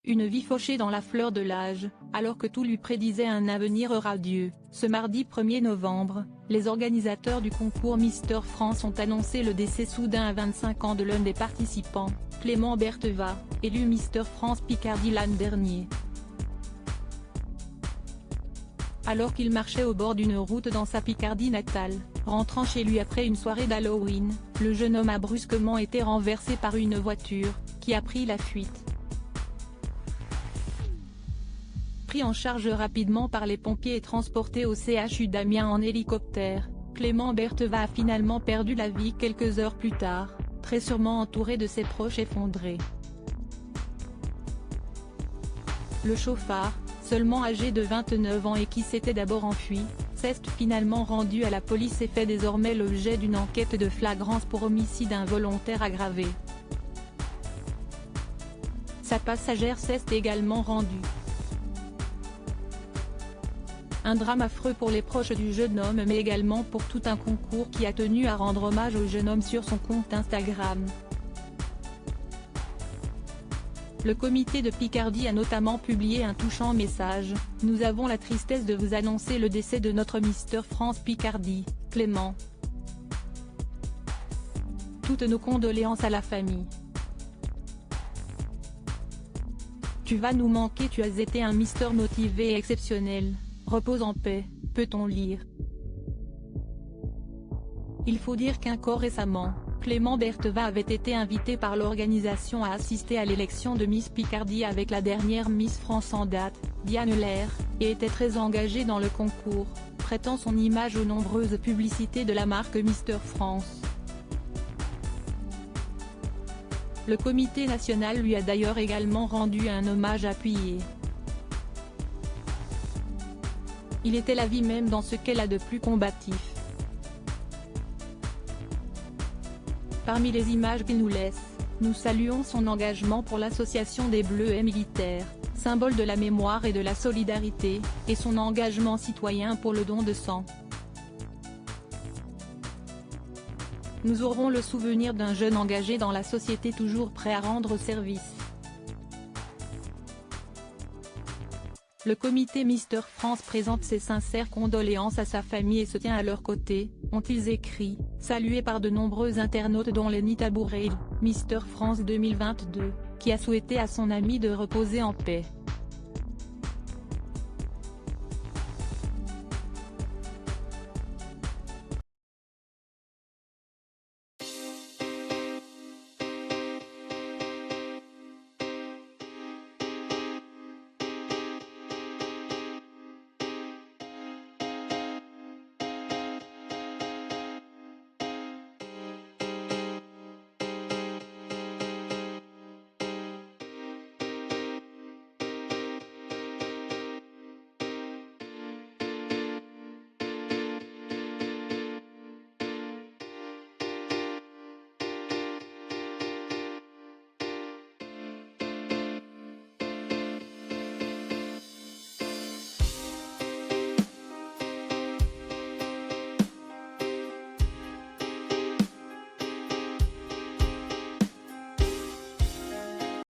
Une vie fauchée dans la fleur de l'âge, alors que tout lui prédisait un avenir radieux. Ce mardi 1er novembre, les organisateurs du concours Mister France ont annoncé le décès soudain à 25 ans de l'un des participants, Clément Bertheva, élu Mister France Picardie l'an dernier. Alors qu'il marchait au bord d'une route dans sa Picardie natale, rentrant chez lui après une soirée d'Halloween, le jeune homme a brusquement été renversé par une voiture, qui a pris la fuite. Pris en charge rapidement par les pompiers et transporté au CHU d'Amiens en hélicoptère, Clément Bertheva a finalement perdu la vie quelques heures plus tard, très sûrement entouré de ses proches effondrés. Le chauffard, seulement âgé de 29 ans et qui s'était d'abord enfui, s'est finalement rendu à la police et fait désormais l'objet d'une enquête de flagrance pour homicide involontaire aggravé. Sa passagère s'est également rendue. Un drame affreux pour les proches du jeune homme mais également pour tout un concours qui a tenu à rendre hommage au jeune homme sur son compte Instagram. Le comité de Picardie a notamment publié un touchant message: « Nous avons la tristesse de vous annoncer le décès de notre Mister France Picardie, Clément. Toutes nos condoléances à la famille. Tu vas nous manquer, tu as été un Mister motivé et exceptionnel. Repose en paix », peut-on lire. Il faut dire qu'encore récemment, Clément Bertheva avait été invité par l'organisation à assister à l'élection de Miss Picardie avec la dernière Miss France en date, Diane Lair, et était très engagé dans le concours, prêtant son image aux nombreuses publicités de la marque Mister France. Le comité national lui a d'ailleurs également rendu un hommage appuyé. Il était la vie même dans ce qu'elle a de plus combatif. Parmi les images qu'il nous laisse, nous saluons son engagement pour l'association des Bleuets militaires, symbole de la mémoire et de la solidarité, et son engagement citoyen pour le don de sang. Nous aurons le souvenir d'un jeune engagé dans la société toujours prêt à rendre service. Le comité Mister France présente ses sincères condoléances à sa famille et se tient à leur côté, ont-ils écrit, salués par de nombreux internautes dont Lenny Taboureil, Mister France 2022, qui a souhaité à son ami de reposer en paix.